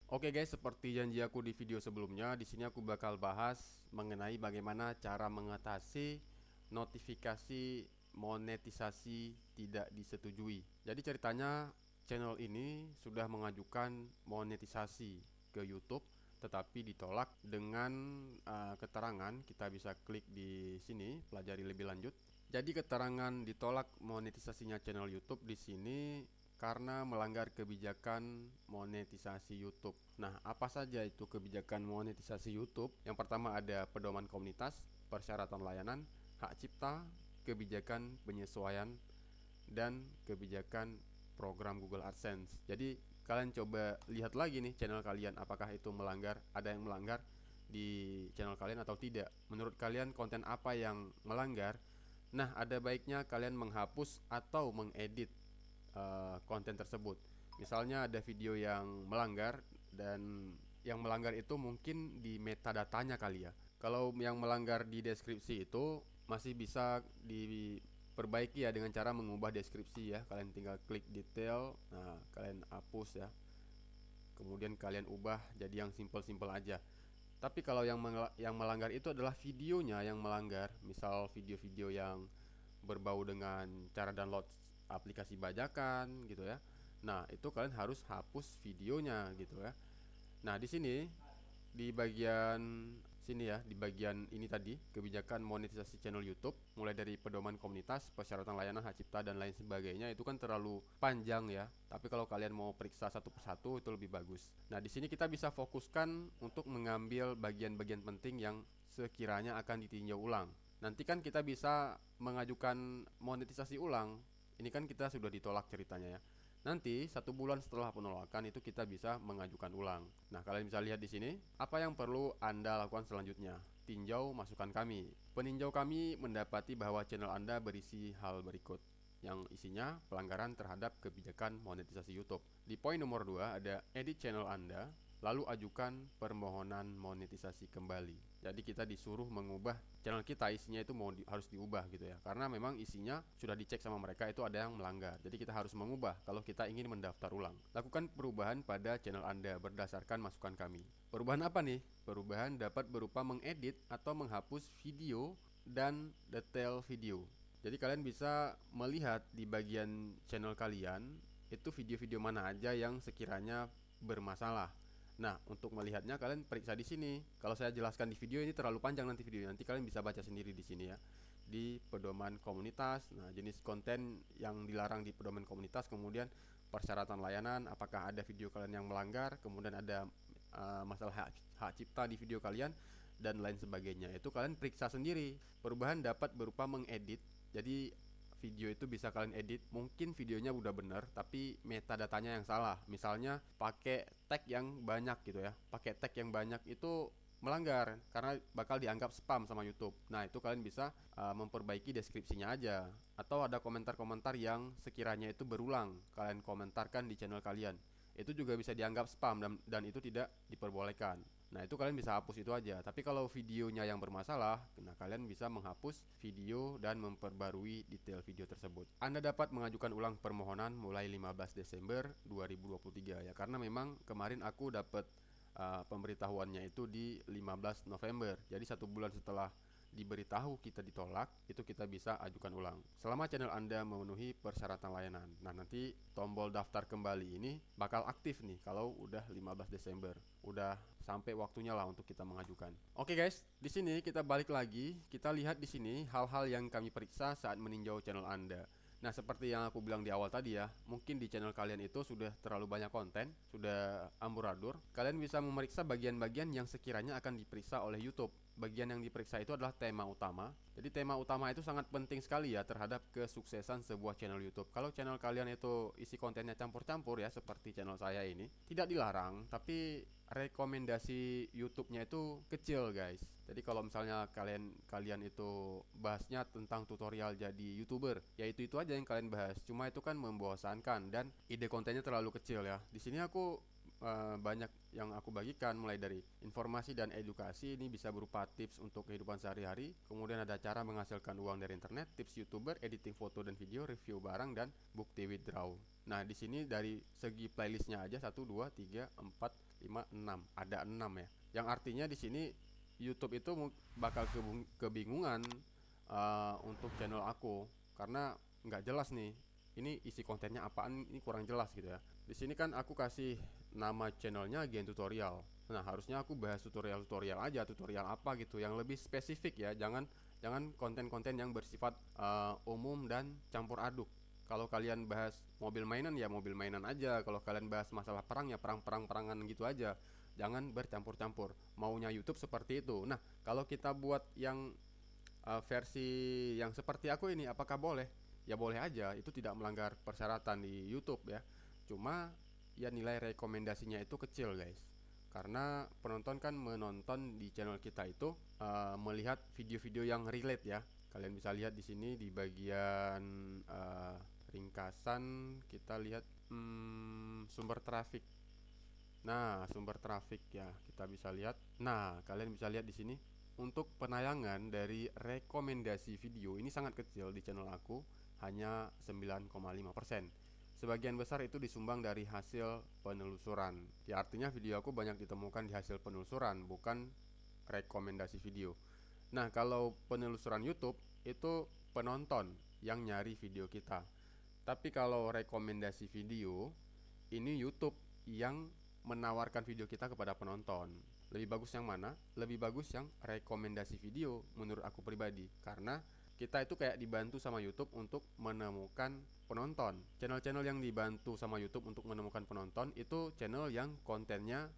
Oke guys, seperti janji aku di video sebelumnya, di sini aku bakal bahas mengenai bagaimana cara mengatasi notifikasi monetisasi tidak disetujui. Jadi ceritanya channel ini sudah mengajukan monetisasi ke YouTube, tetapi ditolak dengan keterangan. Kita bisa klik di sini, pelajari lebih lanjut. Jadi keterangan ditolak monetisasinya channel YouTube di sini karena melanggar kebijakan monetisasi YouTube. Nah, apa saja itu kebijakan monetisasi YouTube? Yang pertama ada pedoman komunitas, persyaratan layanan, hak cipta, kebijakan penyesuaian, dan kebijakan program Google AdSense. Jadi kalian coba lihat lagi nih channel kalian, apakah itu melanggar, ada yang melanggar di channel kalian atau tidak. Menurut kalian konten apa yang melanggar? Nah, ada baiknya kalian menghapus atau mengedit konten tersebut. Misalnya ada video yang melanggar, dan yang melanggar itu mungkin di metadatanya kali ya. Kalau yang melanggar di deskripsi itu masih bisa diperbaiki ya dengan cara mengubah deskripsi ya. Kalian tinggal klik detail, nah kalian hapus ya. Kemudian kalian ubah jadi yang simple-simple aja. Tapi kalau yang melanggar itu adalah videonya yang melanggar. Misal video-video yang berbau dengan cara download aplikasi bajakan gitu ya. Nah, itu kalian harus hapus videonya gitu ya. Nah, di sini di bagian sini ya, di bagian ini tadi, kebijakan monetisasi channel YouTube, mulai dari pedoman komunitas, persyaratan layanan, hak cipta dan lain sebagainya, itu kan terlalu panjang ya. Tapi kalau kalian mau periksa satu persatu itu lebih bagus. Nah, di sini kita bisa fokuskan untuk mengambil bagian-bagian penting yang sekiranya akan ditinjau ulang. Nanti kan kita bisa mengajukan monetisasi ulang. Ini kan kita sudah ditolak ceritanya ya. Nanti 1 bulan setelah penolakan itu kita bisa mengajukan ulang. Nah, kalian bisa lihat di sini apa yang perlu Anda lakukan selanjutnya. Tinjau masukan kami. Peninjau kami mendapati bahwa channel Anda berisi hal berikut, yang isinya pelanggaran terhadap kebijakan monetisasi YouTube. Di poin nomor 2 ada edit channel Anda, lalu ajukan permohonan monetisasi kembali. Jadi kita disuruh mengubah channel kita, isinya itu harus diubah gitu ya. Karena memang isinya sudah dicek sama mereka itu ada yang melanggar. Jadi kita harus mengubah kalau kita ingin mendaftar ulang. Lakukan perubahan pada channel Anda berdasarkan masukan kami. Perubahan apa nih? Perubahan dapat berupa mengedit atau menghapus video dan detail video. Jadi kalian bisa melihat di bagian channel kalian itu video-video mana aja yang sekiranya bermasalah. Nah, untuk melihatnya kalian periksa di sini. Kalau saya jelaskan di video ini terlalu panjang nanti videonya. Nanti kalian bisa baca sendiri di sini ya. Di pedoman komunitas. Nah, jenis konten yang dilarang di pedoman komunitas, kemudian persyaratan layanan, apakah ada video kalian yang melanggar, kemudian ada masalah hak cipta di video kalian dan lain sebagainya. Itu kalian periksa sendiri. Perubahan dapat berupa mengedit. Jadi video itu bisa kalian edit. Mungkin videonya udah bener tapi metadatanya yang salah. Misalnya pakai tag yang banyak gitu ya. Pakai tag yang banyak itu melanggar karena bakal dianggap spam sama YouTube. Nah, itu kalian bisa memperbaiki deskripsinya aja. Atau ada komentar-komentar yang sekiranya itu berulang kalian komentarkan di channel kalian, itu juga bisa dianggap spam, dan itu tidak diperbolehkan. Nah, itu kalian bisa hapus itu aja. Tapi kalau videonya yang bermasalah, nah kalian bisa menghapus video dan memperbarui detail video tersebut. Anda dapat mengajukan ulang permohonan mulai 15 Desember 2023 ya, karena memang kemarin aku dapat pemberitahuannya itu di 15 November. Jadi 1 bulan setelah diberitahu kita ditolak, itu kita bisa ajukan ulang selama channel Anda memenuhi persyaratan layanan. Nah, nanti tombol daftar kembali ini bakal aktif nih kalau udah 15 Desember. Udah sampai waktunya lah untuk kita mengajukan. Oke guys, di sini kita balik lagi. Kita lihat di sini hal-hal yang kami periksa saat meninjau channel Anda. Nah, seperti yang aku bilang di awal tadi ya, mungkin di channel kalian itu sudah terlalu banyak konten, sudah amburadul. Kalian bisa memeriksa bagian-bagian yang sekiranya akan diperiksa oleh YouTube. Bagian yang diperiksa itu adalah tema utama. Jadi tema utama itu sangat penting sekali ya terhadap kesuksesan sebuah channel YouTube. Kalau channel kalian itu isi kontennya campur-campur ya, seperti channel saya ini, tidak dilarang, tapi rekomendasi YouTube-nya itu kecil guys. Jadi kalau misalnya kalian itu bahasnya tentang tutorial jadi YouTuber, ya itu aja yang kalian bahas. Cuma itu kan membosankan dan ide kontennya terlalu kecil ya. Di sini aku banyak yang aku bagikan, mulai dari informasi dan edukasi. Ini bisa berupa tips untuk kehidupan sehari-hari, kemudian ada cara menghasilkan uang dari internet, tips YouTuber, editing foto dan video, review barang, dan bukti withdraw. Nah, di sini dari segi playlistnya aja 1, 2, 3, 4, 5, 6. Ada 6 ya. Yang artinya di sini YouTube itu bakal kebingungan untuk channel aku karena nggak jelas nih. Ini isi kontennya apaan? Ini kurang jelas gitu ya. Di sini kan aku kasih nama channelnya Gen Tutorial. Nah, harusnya aku bahas tutorial-tutorial aja, tutorial apa gitu yang lebih spesifik ya. Jangan konten-konten yang bersifat umum dan campur aduk. Kalau kalian bahas mobil mainan ya mobil mainan aja. Kalau kalian bahas masalah perang ya perangan gitu aja. Jangan bercampur-campur. Maunya YouTube seperti itu. Nah, kalau kita buat yang versi yang seperti aku ini, apakah boleh? Ya boleh aja. Itu tidak melanggar persyaratan di YouTube ya. Cuma ya nilai rekomendasinya itu kecil guys. Karena penonton kan menonton di channel kita itu melihat video-video yang relate ya. Kalian bisa lihat di sini di bagian ringkasan kita lihat sumber traffic. Nah, sumber traffic ya kita bisa lihat. Nah, kalian bisa lihat di sini untuk penayangan dari rekomendasi video ini sangat kecil di channel aku, hanya 9,5%. Sebagian besar itu disumbang dari hasil penelusuran. Ya artinya video aku banyak ditemukan di hasil penelusuran, bukan rekomendasi video. Nah, kalau penelusuran YouTube itu penonton yang nyari video kita. Tapi kalau rekomendasi video, ini YouTube yang menawarkan video kita kepada penonton. Lebih bagus yang mana? Lebih bagus yang rekomendasi video menurut aku pribadi. Karena kita itu kayak dibantu sama YouTube untuk menemukan penonton. Channel-channel yang dibantu sama YouTube untuk menemukan penonton itu channel yang kontennya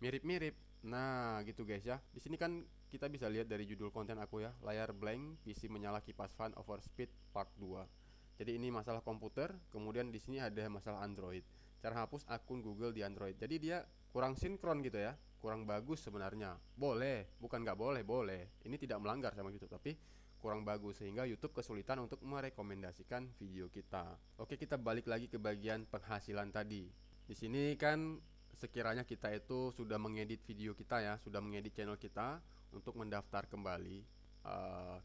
mirip-mirip. Nah, gitu guys ya. Di sini kan kita bisa lihat dari judul konten aku ya, layar blank, PC menyala kipas fan overspeed part 2. Jadi ini masalah komputer, kemudian di sini ada masalah Android. Cara hapus akun Google di Android. Jadi dia kurang sinkron gitu ya, kurang bagus sebenarnya. Boleh, bukan nggak boleh, boleh. Ini tidak melanggar sama YouTube, tapi kurang bagus sehingga YouTube kesulitan untuk merekomendasikan video kita. Oke, kita balik lagi ke bagian penghasilan tadi. Di sini kan sekiranya kita itu sudah mengedit video kita ya, sudah mengedit channel kita untuk mendaftar kembali.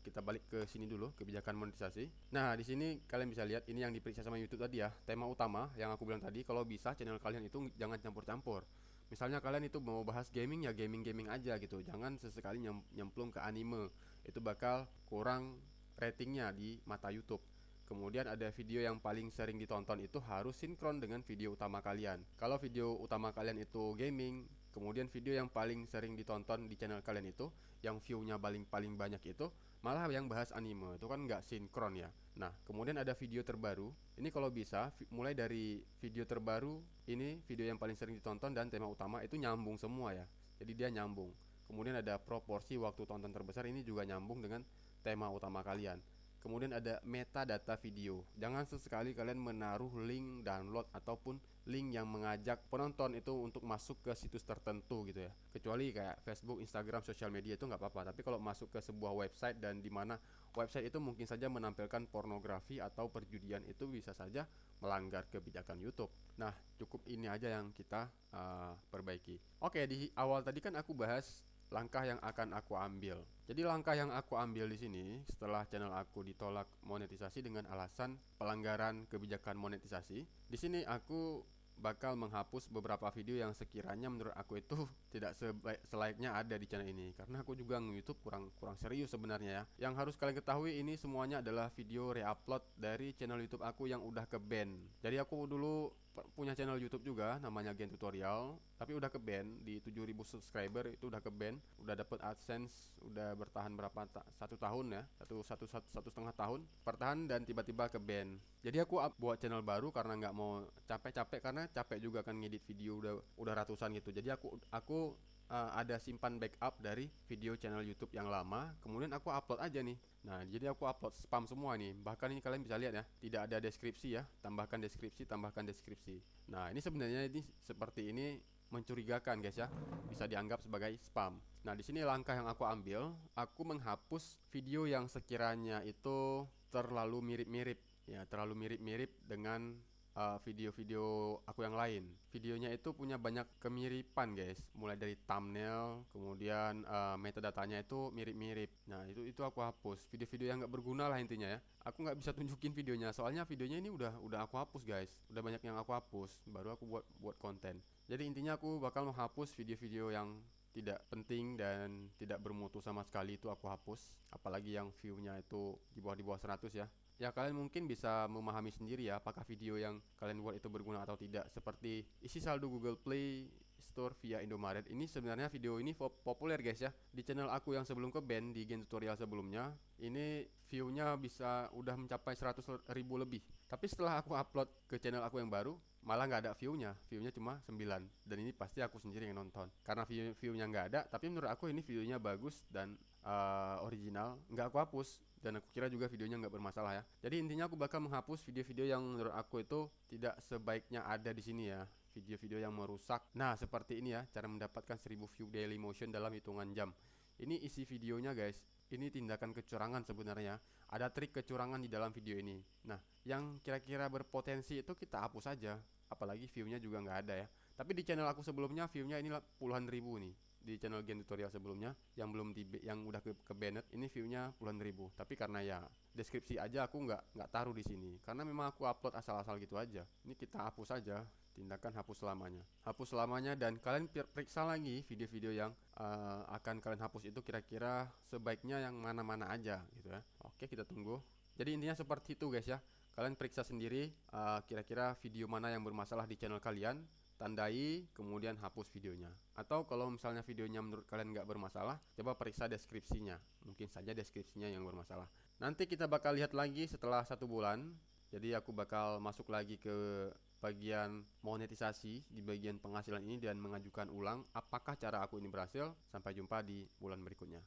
Kita balik ke sini dulu, kebijakan monetisasi. Nah, di sini kalian bisa lihat ini yang diperiksa sama YouTube tadi ya, tema utama yang aku bilang tadi. Kalau bisa channel kalian itu jangan campur-campur. Misalnya kalian itu mau bahas gaming ya gaming-gaming aja gitu, jangan sesekali nyemplung ke anime. Itu bakal kurang ratingnya di mata YouTube. Kemudian ada video yang paling sering ditonton itu harus sinkron dengan video utama kalian. Kalau video utama kalian itu gaming, kemudian video yang paling sering ditonton di channel kalian itu, yang view-nya paling banyak itu, malah yang bahas anime, itu kan nggak sinkron ya. Nah, kemudian ada video terbaru. Ini kalau bisa, mulai dari video terbaru, ini video yang paling sering ditonton dan tema utama itu nyambung semua ya. Jadi dia nyambung. Kemudian ada proporsi waktu tonton terbesar, ini juga nyambung dengan tema utama kalian. Kemudian ada metadata video. Jangan sesekali kalian menaruh link download ataupun link yang mengajak penonton itu untuk masuk ke situs tertentu gitu ya. Kecuali kayak Facebook, Instagram, sosial media itu nggak apa-apa. Tapi kalau masuk ke sebuah website dan di mana website itu mungkin saja menampilkan pornografi atau perjudian, itu bisa saja melanggar kebijakan YouTube. Nah, cukup ini aja yang kita perbaiki. Oke, di awal tadi kan aku bahas langkah yang akan aku ambil. Jadi langkah yang aku ambil di sini setelah channel aku ditolak monetisasi dengan alasan pelanggaran kebijakan monetisasi. Di sini aku bakal menghapus beberapa video yang sekiranya menurut aku itu tidak selayaknya ada di channel ini, karena aku juga nge-YouTube kurang serius sebenarnya ya. Yang harus kalian ketahui ini semuanya adalah video reupload dari channel YouTube aku yang udah ke ban. Jadi aku dulu punya channel YouTube juga namanya Gen Tutorial, tapi udah ke ban di 7.000 subscriber, itu udah ke ban, udah dapet AdSense, udah bertahan berapa satu tahun ya, satu setengah tahun bertahan dan tiba-tiba ke ban. Jadi aku buat channel baru karena nggak mau capek-capek, karena capek juga kan ngedit video udah ratusan gitu. Jadi aku ada simpan backup dari video channel YouTube yang lama, kemudian aku upload aja nih. Nah, jadi aku upload spam semua nih. Bahkan ini kalian bisa lihat ya, tidak ada deskripsi ya, tambahkan deskripsi, tambahkan deskripsi. Nah, ini sebenarnya ini seperti ini mencurigakan guys ya, bisa dianggap sebagai spam. Nah, di sini langkah yang aku ambil, aku menghapus video yang sekiranya itu terlalu mirip-mirip ya, terlalu mirip-mirip dengan video-video aku yang lain. Videonya itu punya banyak kemiripan guys, mulai dari thumbnail, kemudian metadatanya itu mirip-mirip. Nah itu aku hapus. Video-video yang nggak berguna lah intinya ya. Aku nggak bisa tunjukin videonya, soalnya videonya ini udah aku hapus guys. Udah banyak yang aku hapus, baru aku buat konten. Jadi intinya aku bakal menghapus video-video yang tidak penting dan tidak bermutu sama sekali, itu aku hapus. Apalagi yang view-nya itu di bawah 100 ya. Ya kalian mungkin bisa memahami sendiri ya apakah video yang kalian buat itu berguna atau tidak. Seperti isi saldo Google Play Store via Indomaret. Ini sebenarnya video ini populer guys ya. Di channel aku yang sebelum ke band, di Gen Tutorial sebelumnya, ini view-nya bisa udah mencapai 100.000 lebih. Tapi setelah aku upload ke channel aku yang baru, malah nggak ada view-nya. View-nya cuma 9. Dan ini pasti aku sendiri yang nonton. Karena view-nya nggak ada, tapi menurut aku ini videonya bagus dan original, nggak aku hapus. Dan aku kira juga videonya nggak bermasalah ya. Jadi intinya aku bakal menghapus video-video yang menurut aku itu tidak sebaiknya ada di sini ya. Video-video yang merusak. Nah seperti ini ya, cara mendapatkan 1000 view daily motion dalam hitungan jam. Ini isi videonya guys. Ini tindakan kecurangan sebenarnya. Ada trik kecurangan di dalam video ini. Nah yang kira-kira berpotensi itu kita hapus saja. Apalagi view-nya juga nggak ada ya. Tapi di channel aku sebelumnya view-nya ini puluhan ribu nih. Di channel Gen Tutorial sebelumnya yang belum yang udah ke banned, ini view-nya puluhan ribu. Tapi karena ya deskripsi aja aku nggak taruh di sini karena memang aku upload asal-asal gitu aja. Ini kita hapus saja, tindakan hapus selamanya. Hapus selamanya dan kalian periksa lagi video-video yang akan kalian hapus itu kira-kira sebaiknya yang mana-mana aja gitu ya. Oke, kita tunggu. Jadi intinya seperti itu guys ya. Kalian periksa sendiri kira-kira video mana yang bermasalah di channel kalian, tandai, kemudian hapus videonya. Atau kalau misalnya videonya menurut kalian nggak bermasalah, coba periksa deskripsinya. Mungkin saja deskripsinya yang bermasalah. Nanti kita bakal lihat lagi setelah 1 bulan. Jadi aku bakal masuk lagi ke bagian monetisasi di bagian penghasilan ini dan mengajukan ulang apakah cara aku ini berhasil. Sampai jumpa di bulan berikutnya.